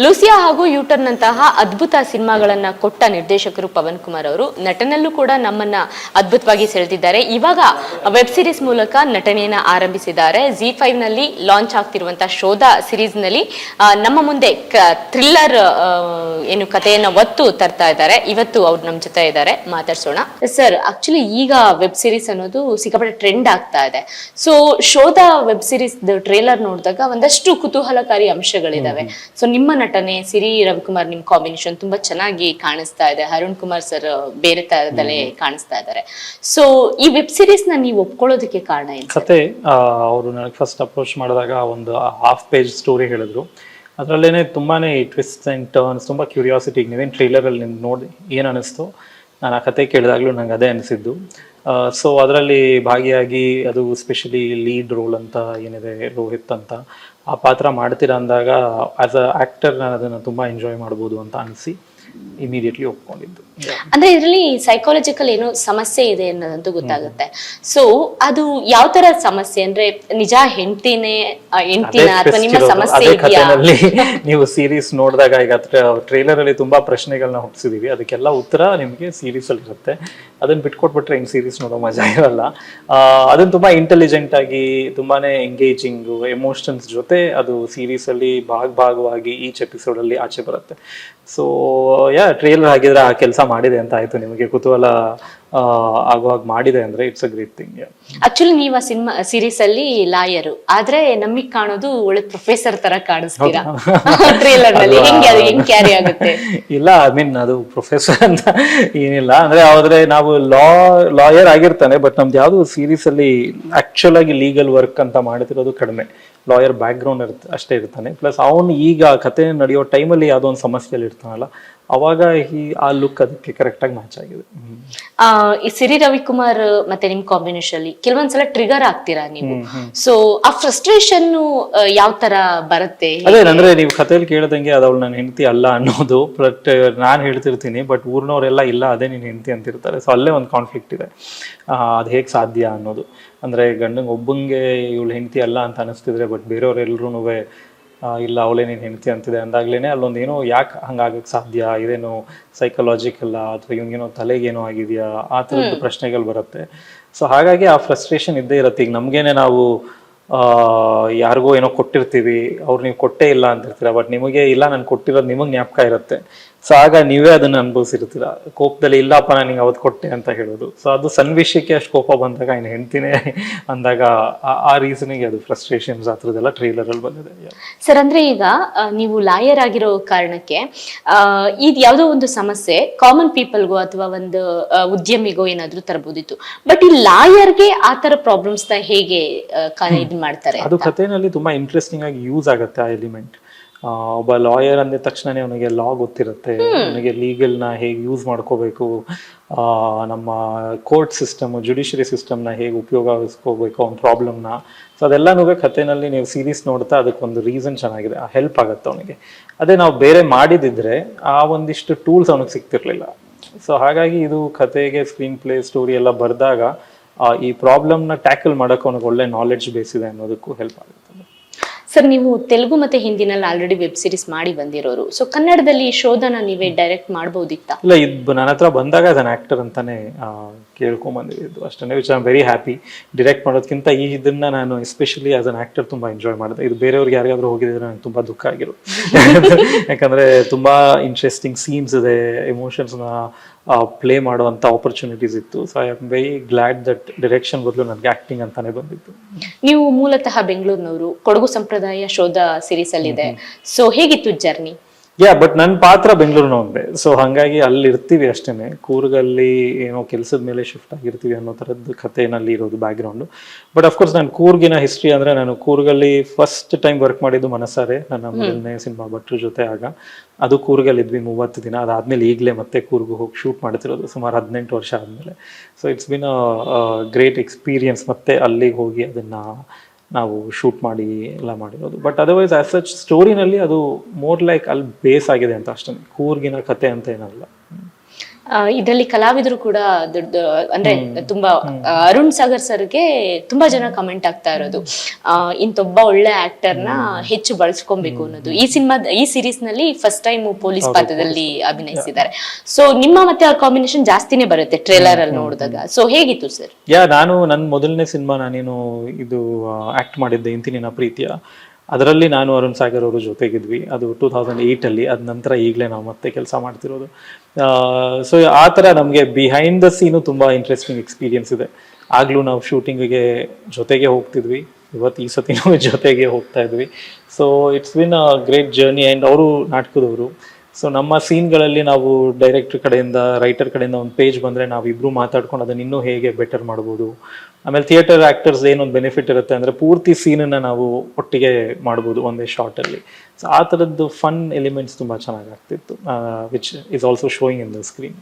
Lucia ಹಾಗೂ U-turn ನಂತಹ ಅದ್ಭುತ ಸಿನಿಮಾಗಳನ್ನ ಕೊಟ್ಟ ನಿರ್ದೇಶಕರು ಪವನ್ ಕುಮಾರ್ ಅವರು ನಟನಲ್ಲೂ ಕೂಡ ನಮ್ಮನ್ನ ಅದ್ಭುತವಾಗಿ ಸೆಳೆದಿದ್ದಾರೆ. ಇವಾಗ ವೆಬ್ ಸಿರೀಸ್ ಮೂಲಕ ನಟನೆಯನ್ನ ಆರಂಭಿಸಿದ್ದಾರೆ. Z5 ನಲ್ಲಿ ಲಾಂಚ್ ಆಗ್ತಿರುವಂತಹ ಶೋಧ ಸಿರೀಸ್ ನಲ್ಲಿ ನಮ್ಮ ಮುಂದೆ ಥ್ರಿಲ್ಲರ್ ಏನು ಕಥೆಯನ್ನ ಒತ್ತು ತರ್ತಾ ಇದ್ದಾರೆ. ಇವತ್ತು ಅವ್ರು ನಮ್ಮ ಜೊತೆ ಇದ್ದಾರೆ, ಮಾತಾಡ್ಸೋಣ. ಸರ್, ಆಕ್ಚುಲಿ ಈಗ ವೆಬ್ ಸಿರೀಸ್ ಅನ್ನೋದು ಸಿಕ್ಕಾಪಟ್ಟೆ ಟ್ರೆಂಡ್ ಆಗ್ತಾ ಇದೆ. ಸೊ ಶೋಧ ವೆಬ್ ಸಿರೀಸ್ ಟ್ರೇಲರ್ ನೋಡಿದಾಗ ಒಂದಷ್ಟು ಕುತೂಹಲಕಾರಿ ಅಂಶಗಳಿದಾವೆ. ಸೊ ನಿಮ್ಮ ನಟನೆ ಸಿರಿ ರವಿಕುಮಾರ್ ನಿಮ್ ಕಾಂಬಿನೇಷನ್ ತುಂಬಾ ಚೆನ್ನಾಗಿ ಕಾಣಿಸ್ತಾ ಇದೆ. ಅರುಣ್ ಕುಮಾರ್ ಸರ್ ಬೇರೆ ತರದಲ್ಲೇ ಕಾಣಿಸ್ತಾ ಇದ್ದಾರೆ. ಸೊ ಈ ವೆಬ್ ಸಿರೀಸ್ ನ ನೀವು ಒಪ್ಕೊಳ್ಳೋದಕ್ಕೆ ಕಾರಣ ಏನು? ಕತೆ ಅವರು ನನಗೆ ಫಸ್ಟ್ ಅಪ್ರೋಚ್ ಮಾಡಿದಾಗ ಒಂದು ಹಾಫ್ ಪೇಜ್ ಸ್ಟೋರಿ ಹೇಳಿದ್ರು. ಅದರಲ್ಲೇನೆ ತುಂಬಾನೇ ಟ್ವಿಸ್ಟ್ ಅಂಡ್ ಟರ್ನ್ಸ್, ತುಂಬಾ ಕ್ಯೂರಿಯಾಸಿಟಿ. ನೀವೇನು ಟ್ರೈಲರ್ ಅಲ್ಲಿ ನಿಮ್ಗೆ ನೋಡಿ ಏನ್ ಅನಿಸ್ತು, ನಾನು ಆ ಕತೆ ಕೇಳಿದಾಗ್ಲೂ ನಂಗೆ ಅದೇ ಅನಿಸಿದ್ದು. ಸೊ ಅದರಲ್ಲಿ ಭಾಗಿಯಾಗಿ ಅದು ಸ್ಪೆಷಲಿ ಲೀಡ್ ರೋಲ್ ಅಂತ ಏನಿದೆ, ರೋಹಿತ್ ಅಂತ ಆ ಪಾತ್ರ ಮಾಡ್ತೀರಾ ಅಂದಾಗ ಆಸ್ ಅ ಆಕ್ಟರ್ ನಾನು ಅದನ್ನು ತುಂಬಾ ಎಂಜಾಯ್ ಮಾಡ್ಬೋದು ಅಂತ ಅನಿಸಿ ಇಮಿಡಿಯೇಟ್ಲಿ ಒಪ್ಕೊಂಡಿದ್ದು. ಅಂದ್ರೆ ಇದರಲ್ಲಿ ಸೈಕಾಲಜಿಕಲ್ ಏನೋ ಸಮಸ್ಯೆ ಇದೆ ಅನ್ನೋದಂತೂ ಗೊತ್ತಾಗುತ್ತೆ. ಸೊ ಅದು ಯಾವ ತರ ಸಮಸ್ಯೆ ಅಂದ್ರೆ ನಿಜ ಹೆಂಡತಿನ ಅಥವಾ ನಿಮ್ಮ ಸಮಸ್ಯೆ ಇದೆಯಾ? ನೀವು ಸೀರೀಸ್ ನೋಡಿದಾಗ ಈಗ ಟ್ರೇಲರ್ ಅಲ್ಲಿ ತುಂಬಾ ಪ್ರಶ್ನೆಗಳನ್ನ ಹುಟ್ಟಿಸಿದೀವಿ, ಅದಕ್ಕೆಲ್ಲ ಉತ್ತರ ನಿಮಗೆ ಸೀರೀಸ್ ಅಲ್ಲಿ ಇರುತ್ತೆ. ಅದನ್ನ ಬಿಟ್ಕೊಟ್ಬಿಟ್ರೆ ಇನ್ ಸೀರೀಸ್ ನೋಡೋ ಮಜಾ ಇರಲ್ಲ. ಅದನ್ನ ತುಂಬಾ ಇಂಟೆಲಿಜೆಂಟ್ ಆಗಿ ತುಂಬಾನೇ ಎಂಗೇಜಿಂಗ್ ಎಮೋಷನ್ಸ್ ಜೊತೆ ಅದು ಸೀರೀಸ್ ಅಲ್ಲಿ ಭಾಗವಾಗಿ ಈಚ್ ಎಪಿಸೋಡ್ ಅಲ್ಲಿ ಆಚೆ ಬರುತ್ತೆ. ಸೊ ಟ್ರೇಲರ್ ಆಗಿದ್ರೆ ಆ ಕೆಲಸ ಮಾಡಿದೆ ಅಂತ ಆಯ್ತು. ನಿಮಗೆ ಕುತೂಹಲ ಆಗುವಾಗ ಮಾಡಿದೆ ಅಂದ್ರೆ it's a great thing. Actually ನೀವು ಆ ಸಿನಿಮಾ ಸೀರೀಸ್ ಅಲ್ಲಿ ಲಾಯರು, ಆದ್ರೆ ನಮಗ್ ಕಾಣೋದು ಒಳ್ಳೆ ಪ್ರೊಫೆಸರ್ ತರ ಕಾಣಿಸ್ತೀರಾ ಟ್ರೇಲರ್ ನಲ್ಲಿ. ಹೆಂಗ್ ಕ್ಯಾರಿ ಆಗುತ್ತೆ? ಇಲ್ಲ, ಐ ಮೀನ್ ಅದು ಪ್ರೊಫೆಸರ್ ಅಂತ ಏನಿಲ್ಲ. ಅಂದ್ರೆ ನಾವು ಲಾಯರ್ ಆಗಿರ್ತಾನೆ, ಬಟ್ ನಮ್ದು ಯಾವ್ದು ಸೀರೀಸ್ ಅಲ್ಲಿ ಆಕ್ಚುಲ್ ಆಗಿ ಲೀಗಲ್ ವರ್ಕ್ ಅಂತ ಮಾಡ್ತಿರೋದು ಕಡಿಮೆ. ಲಾಯರ್ ಬ್ಯಾಕ್ ಗ್ರೌಂಡ್ ಅಷ್ಟೇ ಇರ್ತಾನೆ. ಪ್ಲಸ್ ಅವನು ಈಗ ಕತೆ ನಡೆಯೋ ಟೈಮಲ್ಲಿ ಯಾವುದೋ ಒಂದು ಸಮಸ್ಯೆಯಲ್ಲಿ ಇರ್ತಾನಲ್ಲ, ಅವಾಗ ಆ ಲುಕ್ ಅದಕ್ಕೆ ಕರೆಕ್ಟ್ ಆಗಿ ಮ್ಯಾಚ್ ಆಗಿದೆ. ಈ ಸಿರಿ ರವಿಕುಮಾರ್ ಮತ್ತೆ ನಿಮ್ ಕಾಂಬಿನೇಷನ್ ಅಲ್ಲಿ ಕೆಲವೊಂದ್ಸಲ ಟ್ರಿಗರ್ ಆಗ್ತೀರಾ ನೀವು. ಸೊ ಆ ಫ್ರಸ್ಟ್ರೇಷನ್ ಯಾವ ತರ ಬರುತ್ತೆ? ಅದೇ ಅಂದ್ರೆ ನೀವು ಕಥೆಯಲ್ಲಿ ಕೇಳ್ದಂಗೆ ಅದವಳು ನನ್ನ ಹೆಂಡತಿ ಅಲ್ಲ ಅನ್ನೋದು, ಬಟ್ ನಾನ್ ಹೇಳ್ತಿರ್ತೀನಿ, ಬಟ್ ಊರ್ನವರೆಲ್ಲ ಇಲ್ಲ ಅದೇ ನಿನ್ ಹೆಂಡತಿ ಅಂತಿರ್ತಾರೆ. ಸೊ ಅಲ್ಲೇ ಒಂದು ಕಾನ್ಫ್ಲಿಕ್ಟ್ ಇದೆ. ಅದ್ ಹೇಗ್ ಸಾಧ್ಯ ಅನ್ನೋದು. ಅಂದ್ರೆ ಗಂಡಂಗೆ ಒಬ್ಬಂಗೆ ಇವಳು ಹೆಂಡತಿ ಅಲ್ಲ ಅಂತ ಅನಿಸ್ತಿದ್ರೆ, ಬಟ್ ಬೇರೆಯವ್ರೆಲ್ರೂ ಇಲ್ಲ ಅವಳೇ ನೀನು ಹೆಂಡತಿ ಅಂತಿದೆ ಅಂದಾಗ್ಲೇನೆ ಅಲ್ಲೊಂದು ಏನೋ ಯಾಕೆ ಹಂಗಾಗಕ್ಕೆ ಸಾಧ್ಯ, ಇದೇನೋ ಸೈಕಲಾಜಿಕಲ್ಲ ಅಥವಾ ಇವ್ನಿಗೇನೋ ತಲೆಗೇನೋ ಆಗಿದೆಯಾ, ಆ ಥರದ್ದು ಪ್ರಶ್ನೆಗಳು ಬರುತ್ತೆ. ಸೊ ಹಾಗಾಗಿ ಆ ಫ್ರಸ್ಟ್ರೇಷನ್ ಇದ್ದೇ ಇರುತ್ತೆ. ಈಗ ನಮಗೇನೆ ನಾವು ಯಾರಿಗೋ ಏನೋ ಕೊಟ್ಟಿರ್ತೀವಿ, ಅವ್ರು ನೀವು ಕೊಟ್ಟೇ ಇಲ್ಲ ಅಂತಿರ್ತೀರ, ಬಟ್ ನಿಮಗೆ ಇಲ್ಲ ನಾನು ಕೊಟ್ಟಿರೋದು ನಿಮಗೆ ಜ್ಞಾಪಕ ಇರುತ್ತೆ. ಸೊ ಆಗ ನೀವೇ ಅದನ್ನ ಅನುಭವಿಸಿರ್ತೀರ. ಕೋಪದಲ್ಲಿ ಇಲ್ಲಪ್ಪ ನಾನು ನಿಂಗೆ ಅವತ್ತು ಕೊಟ್ಟೆ ಅಂತ ಹೇಳೋದು. ಸೊ ಅದು ಸಣ್ಣ ವಿಷಯಕ್ಕೆ ಅಷ್ಟು ಕೋಪ ಬಂದಾಗ ಇನ್ನು ಹೆಂಡ್ತಿನೇ ಅಂದಾಗ ಆ ರೀಸನಿಗೆ ಅದು ಫ್ರಸ್ಟ್ರೇಷನ್ಸ್ ಆ ಥರದ್ದೆಲ್ಲ ಟ್ರೇಲರ್ ಅಲ್ಲಿ ಬಂದಿದೆ. ಸರ್, ಅಂದ್ರೆ ಈಗ ನೀವು ಲಾಯರ್ ಆಗಿರೋ ಕಾರಣಕ್ಕೆ ಇದು ಯಾವುದೋ ಒಂದು ಸಮಸ್ಯೆ ಕಾಮನ್ ಪೀಪಲ್ಗೋ ಅಥವಾ ಒಂದು ಉದ್ಯಮಿಗೋ ಏನಾದ್ರೂ ತರಬಹುದಿತ್ತು. ಬಟ್ ಈ ಲಾಯರ್ಗೆ ಆ ತರ ಪ್ರಾಬ್ಲಮ್ಸ್ ನ ಹೇಗೆ ಇದು ಮಾಡ್ತಾರೆ? ಅದು ಕಥೆನಲ್ಲಿ ತುಂಬಾ ಇಂಟ್ರೆಸ್ಟಿಂಗ್ ಆಗಿ ಯೂಸ್ ಆಗುತ್ತೆ ಆ ಎಲಿಮೆಂಟ್. ಒಬ್ಬ ಲಾಯರ್ ಅಂದ ತಕ್ಷಣನೇ ಅವನಿಗೆ ಲಾ ಗೊತ್ತಿರುತ್ತೆ, ಅವನಿಗೆ ಲೀಗಲ್ನ ಹೇಗೆ ಯೂಸ್ ಮಾಡ್ಕೋಬೇಕು, ನಮ್ಮ ಕೋರ್ಟ್ ಸಿಸ್ಟಮ್ ಜುಡಿಷರಿ ಸಿಸ್ಟಮ್ನ ಹೇಗೆ ಉಪಯೋಗಿಸ್ಕೋಬೇಕು ಅವ್ನ ಪ್ರಾಬ್ಲಮ್ನ. ಸೊ ಅದೆಲ್ಲನೂ ಕಥೆನಲ್ಲಿ ನೀವು ಸೀರೀಸ್ ನೋಡ್ತಾ ಅದಕ್ಕೊಂದು ರೀಸನ್ ಚೆನ್ನಾಗಿದೆ, ಹೆಲ್ಪ್ ಆಗುತ್ತೆ ಅವನಿಗೆ. ಅದೇ ನಾವು ಬೇರೆ ಮಾಡಿದಿದ್ರೆ ಆ ಒಂದಿಷ್ಟು ಟೂಲ್ಸ್ ಅವನಿಗೆ ಸಿಗ್ತಿರ್ಲಿಲ್ಲ. ಸೊ ಹಾಗಾಗಿ ಇದು ಕಥೆಗೆ ಸ್ಕ್ರೀನ್ ಪ್ಲೇ ಸ್ಟೋರಿ ಎಲ್ಲ ಬರೆದಾಗ ಈ ಪ್ರಾಬ್ಲಮ್ನ ಟ್ಯಾಕಲ್ ಮಾಡೋಕೆ ಅವನಿಗೆ ಒಳ್ಳೆ ನಾಲೆಡ್ಜ್ ಬೇಸ್ ಇದೆ ಅನ್ನೋದಕ್ಕೂ ಹೆಲ್ಪ್ ಆಗುತ್ತೆ. ಸರ್, ನೀವು ತೆಲುಗು ಮತ್ತೆ ಹಿಂದಿನಲ್ಲಿ ಆಲ್ರೆಡಿ ವೆಬ್ ಸಿರೀಸ್ ಮಾಡಿ ಬಂದಿರೋರು. ಸೊ ಕನ್ನಡದಲ್ಲಿ ಶೋಧನ ನೀವೇ ಡೈರೆಕ್ಟ್ ಮಾಡಬಹುದಿತ್ತಾ? ಇಲ್ಲ, ಇದು ನನ್ನ ಹತ್ರ ಬಂದಾಗ ಆಸ್ ಅನ್ ಆಕ್ಟರ್ ಅಂತಾನೆ ಕೇಳ್ಕೊಂಬಂದಿದ್ದು ಅಷ್ಟೇ. Which I am very happy. Direct ಮಾಡೋದಕ್ಕಿಂತ ಇದನ್ನ ನಾನು ಎಸ್ಪೆಷಲಿ ಆಸ್ ಅನ್ ಆಕ್ಟರ್ ತುಂಬಾ ಎಂಜಾಯ್ ಮಾಡಿದೆ. ಇದು ಬೇರೆಯವ್ರಿಗೆ ಯಾರಿಗಾದ್ರೂ ಹೋಗಿದ್ರೆ ನನಗೆ ತುಂಬಾ ದುಃಖ ಆಗಿರೋ ಯಾಕಂದ್ರೆ ತುಂಬಾ ಇಂಟ್ರೆಸ್ಟಿಂಗ್ ಸೀನ್ಸ್ ಇದೆ, ಎಮೋಷನ್ಸ್ನ ಪ್ಲೇ ಮಾಡುವಂತ ಆಪರ್ಚುನಿಟೀಸ್ ಇತ್ತು. So I am very glad that direction ಬದಲು ನನಗೆ ಆಕ್ಟಿಂಗ್ ಅಂತಾನೆ ಬಂದಿತ್ತು. ನೀವು ಮೂಲತಃ ಬೆಂಗಳೂರಿನವರು, ಕೊಡಗು ಸಂಪ್ರದಾಯ ಶೋಧ ಸೀರೀಸ್ ಅಲ್ಲಿ ಇದೆ. ಸೊ ಹೇಗಿತ್ತು ಜರ್ನಿ? ಬಟ್ ನನ್ನ ಪಾತ್ರ ಬೆಂಗಳೂರಿನವೇ. ಸೊ ಹಾಗಾಗಿ ಅಲ್ಲಿ ಇರ್ತೀವಿ ಅಷ್ಟೇನೆ. ಕೂರ್ಗಲ್ಲಿ ಏನೋ ಕೆಲಸದ ಮೇಲೆ ಶಿಫ್ಟ್ ಆಗಿರ್ತೀವಿ ಅನ್ನೋ ಥರದ್ದು ಕಥೆನಲ್ಲಿ ಇರೋದು ಬ್ಯಾಕ್ ಗ್ರೌಂಡು. ಬಟ್ ಅಫ್ಕೋರ್ಸ್ ನಾನು ಕೂರ್ಗಿನ ಹಿಸ್ಟ್ರಿ ಅಂದ್ರೆ, ನಾನು ಕೂರ್ಗಲ್ಲಿ ಫಸ್ಟ್ ಟೈಮ್ ವರ್ಕ್ ಮಾಡಿದ್ದು ಮನಸಾರೆ, ನನ್ನ ಮೊದಲನೇ ಸಿನಿಮಾ ಭಟ್ರ ಜೊತೆ. ಆಗ ಅದು ಕೂರ್ಗಲ್ಲಿದ್ವಿ 30 ದಿನ. ಅದಾದ್ಮೇಲೆ ಈಗಲೇ ಮತ್ತೆ ಕೂರ್ಗು ಹೋಗಿ ಶೂಟ್ ಮಾಡ್ತಿರೋದು ಸುಮಾರು 18 ವರ್ಷ ಆದ್ಮೇಲೆ. So it's been a great experience ಮತ್ತೆ ಅಲ್ಲಿಗೆ ಹೋಗಿ ಅದನ್ನ ನಾವು ಶೂಟ್ ಮಾಡಿ ಎಲ್ಲ ಮಾಡಿರೋದು. ಬಟ್ ಅದರ್ವೈಸ್ ಆಸ್ ಸಚ್ ಸ್ಟೋರಿನಲ್ಲಿ ಅದು ಮೋರ್ ಲೈಕ್ ಅಲ್ಲಿ ಬೇಸ್ ಆಗಿದೆ ಅಂತ ಅಷ್ಟೇ, ಕೂರ್ಗಿನ ಕತೆ ಅಂತ ಏನಲ್ಲ. ಇದರಲ್ಲಿ ಕಲಾವಿದರು ಕೂಡ ದೊಡ್ಡ ಅಂದ್ರೆ ತುಂಬಾ ಅರುಣ್ ಸಾಗರ್ ಸರ್ಗೆ ತುಂಬಾ ಜನ ಕಮೆಂಟ್ ಆಗ್ತಾ ಇರೋದು ಇಂತೊಬ್ಬ ಒಳ್ಳೆ ಆಕ್ಟರ್ ನ ಹೆಚ್ಚು ಬಳಸ್ಕೊಬೇಕು ಅನ್ನೋದು. ಈ ಸೀರೀಸ್ ನಲ್ಲಿ ಫಸ್ಟ್ ಟೈಮ್ ಪೊಲೀಸ್ ಪಾತ್ರದಲ್ಲಿ ಅಭಿನಯಿಸಿದ್ದಾರೆ. ಸೊ ನಿಮ್ಮ ಮತ್ತೆ ಆ ಕಾಂಬಿನೇಷನ್ ಜಾಸ್ತಿನೇ ಬರುತ್ತೆ ಟ್ರೇಲರ್ ಅಲ್ಲಿ ನೋಡಿದಾಗ. ಸೊ ಹೇಗಿತ್ತು ಸರ್? ನಾನು ನನ್ನ ಮೊದಲನೇ ಸಿನಿಮಾ ನಾನೇನು ಇದು ಆಕ್ಟ್ ಮಾಡಿದ್ದೆ ಇಂತಿನ ಪ್ರೀತಿಯ, ಅದರಲ್ಲಿ ನಾನು ಅರುಣ್ ಸಾಗರ್ ಅವರು ಜೊತೆಗಿದ್ವಿ. ಅದು 2008 ಅಲ್ಲಿ. ಅದ ನಂತರ ಈಗಲೇ ನಾವು ಮತ್ತೆ ಕೆಲಸ ಮಾಡ್ತಿರೋದು. ಸೊ ಆ ಥರ ನಮಗೆ ಬಿಹೈಂಡ್ ದ ಸೀನು ತುಂಬ ಇಂಟ್ರೆಸ್ಟಿಂಗ್ ಎಕ್ಸ್ಪೀರಿಯನ್ಸ್ ಇದೆ. ಆಗಲೂ ನಾವು ಶೂಟಿಂಗಿಗೆ ಜೊತೆಗೆ ಹೋಗ್ತಿದ್ವಿ, ಇವತ್ತು ಈ ಸತಿನೂ ಜೊತೆಗೆ ಹೋಗ್ತಾ ಇದ್ವಿ. So it's been a great journey. And ಅವರು ನಾಟಕದವರು. ಸೊ ನಮ್ಮ ಸೀನ್ಗಳಲ್ಲಿ ನಾವು ಡೈರೆಕ್ಟರ್ ಕಡೆಯಿಂದ ರೈಟರ್ ಕಡೆಯಿಂದ ಒಂದು ಪೇಜ್ ಬಂದರೆ ನಾವಿಬ್ಬರು ಮಾತಾಡ್ಕೊಂಡು ಅದನ್ನು ಇನ್ನೂ ಹೇಗೆ ಬೆಟರ್ ಮಾಡ್ಬೋದು. ಆಮೇಲೆ ಥಿಯೇಟರ್ ಆ್ಯಕ್ಟರ್ಸ್ ಏನೊಂದು ಬೆನಿಫಿಟ್ ಇರುತ್ತೆ ಅಂದರೆ ಪೂರ್ತಿ ಸೀನನ್ನು ನಾವು ಒಟ್ಟಿಗೆ ಮಾಡ್ಬೋದು ಒಂದೇ ಶಾರ್ಟಲ್ಲಿ. ಸೊ ಆ ಥರದ್ದು ಫನ್ ಎಲಿಮೆಂಟ್ಸ್ ತುಂಬ ಚೆನ್ನಾಗಿ ಆಗ್ತಿತ್ತು, which is also showing in the screen.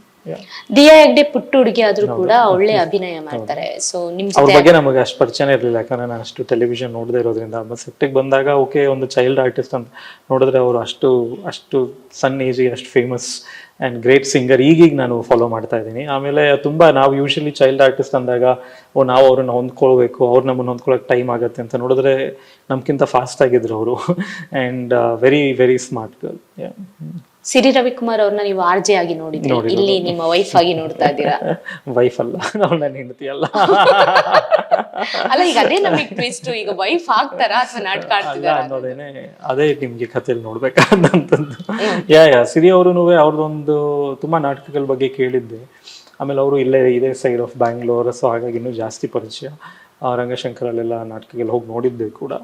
Diya Hegde ಪುಟ್ಟ ಹುಡುಗಿ ಆದ್ರೂ ಕೂಡ ಒಳ್ಳೆ ಅಭಿನಯ ಮಾಡ್ತಾರೆ. ಸೊ ನಿಮ್ ಅವ್ರ ಬಗ್ಗೆ ನಮಗೆ ಅಷ್ಟು ಪರಿಚಯ ಇರಲಿಲ್ಲ, ಯಾಕಂದ್ರೆ ನಾನು ಅಷ್ಟು ಟೆಲಿವಿಷನ್ ನೋಡದೇ ಇರೋದ್ರಿಂದ. ಸೆಟ್ಟಿಗೆ ಬಂದಾಗ ಓಕೆ ಒಂದು ಚೈಲ್ಡ್ ಆರ್ಟಿಸ್ಟ್ ಅಂತ ನೋಡಿದ್ರೆ ಅವರು ಅಷ್ಟು ಸಣ್ಣ ಏಜಿಗೆ ಅಷ್ಟು ಫೇಮಸ್ ಆ್ಯಂಡ್ ಗ್ರೇಟ್ ಸಿಂಗರ್ ಈಗೀಗ ನಾನು ಫಾಲೋ ಮಾಡ್ತಾ ಇದ್ದೀನಿ. ಆಮೇಲೆ ತುಂಬ ನಾವು ಯೂಶಲಿ ಚೈಲ್ಡ್ ಆರ್ಟಿಸ್ಟ್ ಅಂದಾಗ ನಾವು ಅವ್ರನ್ನ ಹೊಂದ್ಕೊಳ್ಬೇಕು, ಅವ್ರು ನಮ್ಮನ್ನು ಹೊಂದ್ಕೊಳ್ಳೋಕೆ ಟೈಮ್ ಆಗುತ್ತೆ ಅಂತ ನೋಡಿದ್ರೆ ನಮ್ಗಿಂತ ಫಾಸ್ಟ್ ಆಗಿದ್ರು ಅವರು. And very very smart girl. Siri Ravikumar ಅವ್ರನ್ನ ನೀವು ಆರ್ಜೆ ಆಗಿ ನೋಡಿದ್ರಿ, ಇಲ್ಲಿ ನಿಮ್ಮ ವೈಫ್ ಆಗಿ ನೋಡ್ತಾ ಇದ್ದೀರಾ. ವೈಫ್ ಅಲ್ಲ, ನಾವು ನನ್ನ ಹೆಂಡತಿ ಅಲ್ಲ. ಅಲ್ಲ ಈಗ ಅದೇ ನಮಗೆ ಟ್ವಿಸ್ಟ್, ಈಗ ವೈಫ್ ಆಗ್ತಾರಾ ಅಥವಾ ನಾಟಕ ಆಡ್ತಿದಾರ ಅನ್ನೋದೇನೆ, ಅದೇ ನಿಮ್ಗೆ ಕಥೆಯಲ್ಲಿ ನೋಡ್ಬೇಕಾದಂತದ್ದು. ಸಿರಿ ಅವರು ಅವ್ರದ್ದೊಂದು ತುಂಬಾ ನಾಟಕಗಳ ಬಗ್ಗೆ ಕೇಳಿದ್ದೆ. ಆಮೇಲೆ ಅವರು ಇದೇ ಸೈಡ್ ಆಫ್ ಬ್ಯಾಂಗ್ಳೂರ್, ಸೊ ಹಾಗಾಗಿ ಇನ್ನೂ ಜಾಸ್ತಿ ಪರಿಚಯ. ರಂಗಶಂಕರಲ್ಲೆಲ್ಲ ನಾಟಕಗಳು ಹೋಗಿ ನೋಡಿದ್ದೆ ಕೂಡ.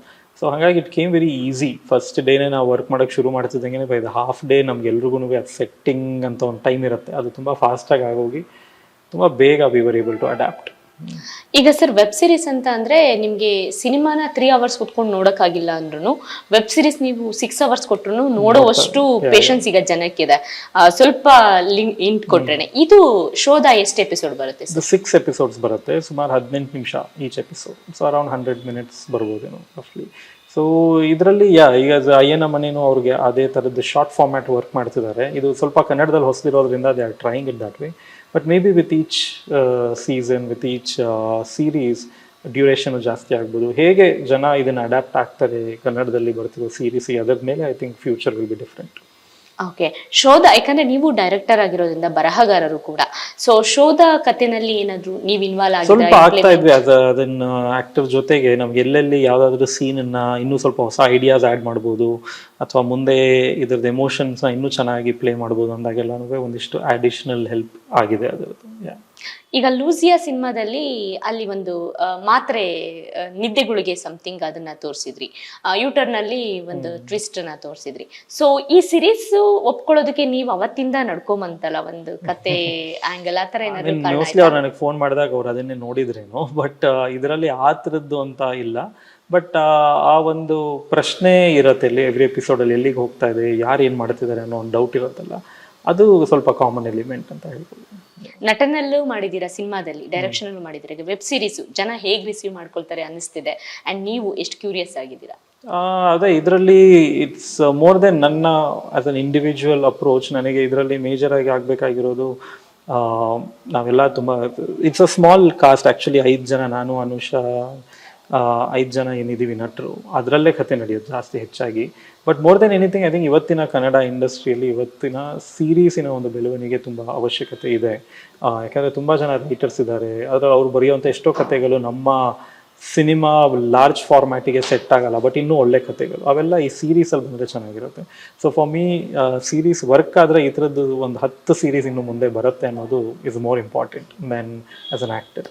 ಸೊ ಹಾಗಾಗಿ it came very easy. First ಡೇನೇ ನಾವು ವರ್ಕ್ ಮಾಡೋಕ್ಕೆ ಶುರು ಮಾಡ್ತಿದ್ದಂಗೆ ಬೈ ದ ಹಾಫ್ ಡೇ ನಮ್ಗೆಲ್ರಿಗೂ ಅದು ಸೆಟ್ಟಿಂಗ್ ಅಂತ ಒಂದು ಟೈಮ್ ಇರುತ್ತೆ, ಅದು ತುಂಬ ಫಾಸ್ಟಾಗಿ ಆಗೋಗಿ ತುಂಬ ಬೇಗ we were able to adapt. ಈಗ ಸರ್ ವೆಬ್ ಸಿರೀಸ್ ಅಂತ ಅಂದ್ರೆ ನಿಮ್ಗೆ ಸಿನಿಮಾನ 3 hours ಕುತ್ಕೊಂಡು ನೋಡಕ್ಕಾಗಿಲ್ಲ ಅಂದ್ರೂ ವೆಬ್ ಸಿರೀಸ್ ನೀವು 6 hours ಕೊಟ್ರು ನೋಡೋವಷ್ಟು ಪೇಷನ್ಸ್ ಈಗ ಜನಕ್ಕಿದೆ. ಸ್ವಲ್ಪ ಇಂಟ್ ಕೊಟ್ರೇನೆ. ಇದು ಶೋದ ಎಷ್ಟು ಎಪಿಸೋಡ್ ಬರುತ್ತೆ? 6 episodes ಬರುತ್ತೆ, ಸುಮಾರು 18 ನಿಮಿಷ each episode. So around 100 minutes ಬರ್ಬೋದೇನೋ ರಫ್ಲಿ. ಸೊ ಇದರಲ್ಲಿ ಈಗ ಅಯ್ಯನ ಮನೇನು ಅವ್ರಿಗೆ ಅದೇ ಥರದ್ದು ಶಾರ್ಟ್ ಫಾರ್ಮ್ಯಾಟ್ ವರ್ಕ್ ಮಾಡ್ತಿದ್ದಾರೆ. ಇದು ಸ್ವಲ್ಪ ಕನ್ನಡದಲ್ಲಿ ಹೊಸದಿರೋದ್ರಿಂದ they are trying it that way. But maybe with each season, with each series duration ಜಾಸ್ತಿ ಆಗ್ಬೋದು. ಹೇಗೆ ಜನ ಇದನ್ನು ಅಡ್ಯಾಪ್ಟ್ ಆಗ್ತಾರೆ ಕನ್ನಡದಲ್ಲಿ ಬರ್ತಿರೋ ಸೀರೀಸಿಗೆ, ಅದ್ರ ಮೇಲೆ I think future will be different. Okay, ಶೋಧ, ಯಾಕಂದ್ರೆ ನೀವು ಡೈರೆಕ್ಟರ್ ಆಗಿರೋದ್ರಿಂದ ಬರಹಗಾರರು ಕೂಡ. ಸೊ ಶೋಧ ಕಥೆನಲ್ಲಿ ಏನಾದ್ರು ನೀವು ಇನ್ವಾಲ್ವ್ ಸ್ವಲ್ಪ ಆಗ್ತಾ ಇದ್ವಿ ಅದನ್ನ ಆಕ್ಟರ್ ಜೊತೆಗೆ. ನಮ್ಗೆ ಎಲ್ಲೆಲ್ಲಿ ಯಾವ್ದಾದ್ರು ಸೀನ್ ಅನ್ನ ಇನ್ನೂ ಸ್ವಲ್ಪ ಹೊಸ ಐಡಿಯಾಸ್ ಆಡ್ ಮಾಡ್ಬೋದು, ಅಥವಾ ಮುಂದೆ ಇದ್ರದ್ದು ಎಮೋಷನ್ಸ್ ಇನ್ನೂ ಚೆನ್ನಾಗಿ ಪ್ಲೇ ಮಾಡ್ಬೋದು ಅಂದಾಗೆಲ್ಲ ಒಂದಿಷ್ಟು ಅಡಿಷನಲ್ ಹೆಲ್ಪ್ ಆಗಿದೆ ಅದರದ್ದು. ಈಗ ಲೂಸಿಯಾ ಸಿನಿಮಾದಲ್ಲಿ ಅಲ್ಲಿ ಒಂದು ಮಾತ್ರೆ ನಿದ್ದೆಗುಳಿಗೆ ಸಮಥಿಂಗ್ ಅದನ್ನ ತೋರಿಸಿದ್ರಿ, ಯೂಟರ್ನ್ ಅಲ್ಲಿ ಒಂದು ಟ್ವಿಸ್ಟ್ ನ ತೋರಿಸಿದ್ರಿ. ಸೊ ಈ ಸಿರೀಸ್ ಒಪ್ಕೊಳ್ಳೋದಕ್ಕೆ ನೀವು ಅವತ್ತಿಂದ ನಡ್ಕೊಂಬಂತಲ್ಲ ಒಂದು ಕತೆ ಆಂಗಲ್, ಆತರ ಏನಾದ್ರು? ಮೋಸ್ಟ್ಲಿ ಅವ್ರು ನನಗೆ ಫೋನ್ ಮಾಡಿದಾಗ ಅವ್ರು ಅದನ್ನೇ ನೋಡಿದ್ರೇನೋ, ಬಟ್ ಇದರಲ್ಲಿ ಆ ಥರದ್ದು ಅಂತ ಇಲ್ಲ. ಬಟ್ ಆ ಒಂದು ಪ್ರಶ್ನೆ ಇರುತ್ತೆ ಎವ್ರಿ ಎಪಿಸೋಡಲ್ಲಿ, ಎಲ್ಲಿಗೆ ಹೋಗ್ತಾ ಇದೆ, ಯಾರು ಏನು ಮಾಡ್ತಿದ್ದಾರೆ ಅನ್ನೋ ಒಂದು ಡೌಟ್ ಇರುತ್ತಲ್ಲ, ಅದು ಸ್ವಲ್ಪ ಕಾಮನ್ ಎಲಿಮೆಂಟ್ ಅಂತ ಹೇಳ್ಬೋದು. ನಟನಲ್ಲೂ ಮಾಡಿದ್ದೀರಾ, ಸಿನಿಮಾದಲ್ಲಿ ಡೈರೆಕ್ಷನ್ ಅಲ್ಲೂ ಮಾಡಿದ್ದೀರಾ. ಈಗ ವೆಬ್ ಸೀರೀಸ್ ಜನ ಹೇಗೆ ರಿಸೀವ್ ಮಾಡ್ಕೊಳ್ತಾರೆ ಅನ್ನಿಸ್ತಿದೆ, ಅಂಡ್ ನೀವು ಎಷ್ಟು ಕ್ಯೂರಿಯಸ್ ಆಗಿದ್ದೀರಾ? ಅದೇ ಇದರಲ್ಲಿ ಇಟ್ಸ್ ಮೋರ್ ದೆನ್ ನನ್ನ ಆಸ್ ಅನ್ ಇಂಡಿವಿಜುವಲ್ ಅಪ್ರೋಚ್. ನನಗೆ ಇದರಲ್ಲಿ ಮೇಜರ್ ಆಗಿ ಆಗಬೇಕಾಗಿರೋದು, ನಾವೆಲ್ಲ ತುಂಬ it's a small cost actually. 5 ಜನ, ನಾನು, ಅನುಷಾ, 5 ಜನ ಏನಿದ್ದೀವಿ ನಟರು, ಅದರಲ್ಲೇ ಕತೆ ನಡೆಯೋದು ಜಾಸ್ತಿ ಹೆಚ್ಚಾಗಿ. But more than anything I think ಇವತ್ತಿನ ಕನ್ನಡ ಇಂಡಸ್ಟ್ರಿಯಲ್ಲಿ ಇವತ್ತಿನ ಸೀರೀಸಿನ ಒಂದು ಬೆಳವಣಿಗೆ ತುಂಬ ಅವಶ್ಯಕತೆ ಇದೆ. ಯಾಕಂದರೆ ತುಂಬ ಜನ ರೈಟರ್ಸ್ ಇದ್ದಾರೆ, ಆದರೆ ಅವ್ರು ಬರೆಯುವಂಥ ಎಷ್ಟೋ ಕತೆಗಳು ನಮ್ಮ ಸಿನಿಮಾ ಲಾರ್ಜ್ ಫಾರ್ಮ್ಯಾಟಿಗೆ ಸೆಟ್ ಆಗಲ್ಲ. ಬಟ್ ಇನ್ನೂ ಒಳ್ಳೆ ಕತೆಗಳು ಅವೆಲ್ಲ ಈ ಸೀರೀಸಲ್ಲಿ ಬಂದರೆ ಚೆನ್ನಾಗಿರುತ್ತೆ. So for me series work ಆದರೆ ಈ ಥರದ್ದು ಒಂದು 10 ಸೀರೀಸ್ ಇನ್ನು ಮುಂದೆ ಬರುತ್ತೆ ಅನ್ನೋದು is more important than as an actor.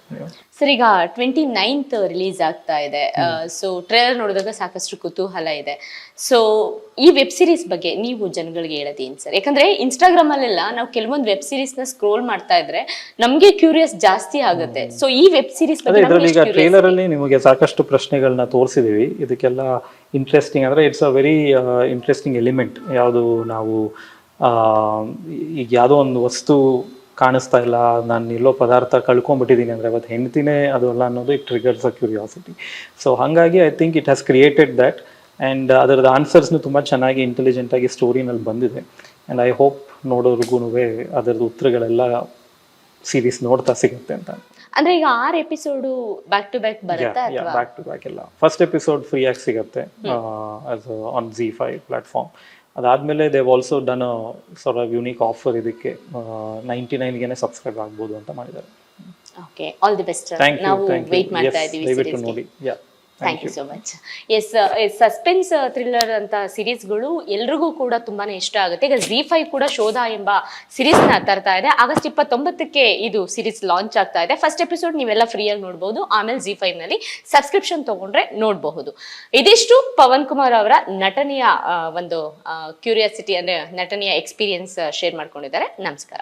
Sir ಈಗ 29th ರಿಲೀಸ್ ಆಗ್ತಾ ಇದೆ. ಸೊ ಟ್ರೇಲರ್ ನೋಡಿದಾಗ ಸಾಕಷ್ಟು ಕುತೂಹಲ ಇದೆ. ಸೊ ಈ ವೆಬ್ ಸಿರೀಸ್ ಬಗ್ಗೆ ನೀವು ಜನಗಳಿಗೆ ಹೇಳೋದೇನು ಸರ್? ಯಾಕಂದ್ರೆ ಇನ್ಸ್ಟಾಗ್ರಾಮ್ ಅಲ್ಲೆಲ್ಲ ನಾವು ಕೆಲವೊಂದು ವೆಬ್ ಸಿರೀಸ್ ನ ಸ್ಕ್ರೋಲ್ ಮಾಡ್ತಾ ಇದ್ರೆ ನಮ್ಗೆ ಕ್ಯೂರಿಯಸ್ ಜಾಸ್ತಿ ಆಗುತ್ತೆ. ಸೊ ಈ ವೆಬ್ ಸಿರೀಸ್ ಬಗ್ಗೆ ಟ್ರೇಲರ್ ಅಲ್ಲಿ ನಿಮಗೆ ಸಾಕಷ್ಟು ಪ್ರಶ್ನೆಗಳನ್ನ ತೋರಿಸಿದೀವಿ. ಇದಕ್ಕೆಲ್ಲ ಇಂಟ್ರೆಸ್ಟಿಂಗ್ ಅಂದ್ರೆ it's a very interesting element. ಯಾವುದು ನಾವು ಈಗ ಯಾವುದೋ ಒಂದು ವಸ್ತು ಕಾಣಿಸ್ತಾ ಇಲ್ಲ, ನಾನು ಎಲ್ಲೋ ಪದಾರ್ಥ ಕಳ್ಕೊಂಡ್ಬಿಟ್ಟಿದ್ದೀನಿ ಅಂದರೆ ಅವತ್ತು ಹೆಂಡ್ತಿನೇ ಅದು ಅಲ್ಲ ಅನ್ನೋದು it triggers a curiosity. So ಹಾಗಾಗಿ I think it has created that. And ಅದರದ್ದು ಆನ್ಸರ್ಸ್ನು ತುಂಬ ಚೆನ್ನಾಗಿ ಇಂಟೆಲಿಜೆಂಟಾಗಿ ಸ್ಟೋರಿನಲ್ಲಿ ಬಂದಿದೆ. ಆ್ಯಂಡ್ ಐ ಹೋಪ್ ನೋಡೋರ್ಗು ಅದರದ್ದು ಉತ್ತರಗಳೆಲ್ಲ ಸೀರೀಸ್ ನೋಡ್ತಾ ಸಿಗುತ್ತೆ ಅಂತ. ಅಂದ್ರೆ ಈಗ 6 ಎಪಿಸೋಡು ಬ್ಯಾಕ್ ಟು ಬ್ಯಾಕ್ ಬರುತ್ತಾ ಅಥವಾ ಬ್ಯಾಕ್ ಟು ಬ್ಯಾಕ್ ಎಲ್ಲ. ಫಸ್ಟ್ ಎಪಿಸೋಡ್ ಫ್ರೀ ಆಗಿ ಸಿಗುತ್ತೆ ಆನ್ ZEE5 ಪ್ಲಾಟ್ಫಾರ್ಮ್. ಅದಾದಮೇಲೆ they've also done sort of unique offer, ಇದಕ್ಕೆ 99ಗೆ ಸಬ್ಸ್ಕ್ರೈಬ್ ಆಗ್ಬೋದು ಅಂತ ಮಾಡಿದ್ದಾರೆ. Okay, all the best. ನಾವು ವೇಟ್ ಮಾಡ್ತಾ ಇದ್ದೀವಿ ದಯವಿಟ್ಟು ನೋಡಿ. Thank you so much. Yes, suspense thriller ಅಂತ ಸಿರೀಸ್ಗಳು ಎಲ್ರಿಗೂ ಕೂಡ ತುಂಬಾನೇ ಇಷ್ಟ ಆಗುತ್ತೆ. ಈಗ ZEE5 ಕೂಡ ಶೋಧ ಎಂಬ ಸಿರೀಸ್ ನ ತರ್ತಾ ಇದೆ. ಆಗಸ್ಟ್ 29ಕ್ಕೆ ಇದು ಸಿರೀಸ್ ಲಾಂಚ್ ಆಗ್ತಾ ಇದೆ. ಫಸ್ಟ್ ಎಪಿಸೋಡ್ ನೀವೆಲ್ಲ ಫ್ರೀಯಾಗಿ ನೋಡಬಹುದು, ಆಮೇಲೆ ZEE5 ನಲ್ಲಿ ಸಬ್ಸ್ಕ್ರಿಪ್ಷನ್ ತಗೊಂಡ್ರೆ ನೋಡಬಹುದು. ಇದಿಷ್ಟು ಪವನ್ ಕುಮಾರ್ ಅವರ ನಟನೆಯ ಒಂದು ಕ್ಯೂರಿಯಾಸಿಟಿ, ಅಂದ್ರೆ ನಟನೆಯ ಎಕ್ಸ್ಪೀರಿಯನ್ಸ್ ಶೇರ್ ಮಾಡ್ಕೊಂಡಿದ್ದಾರೆ. ನಮಸ್ಕಾರ.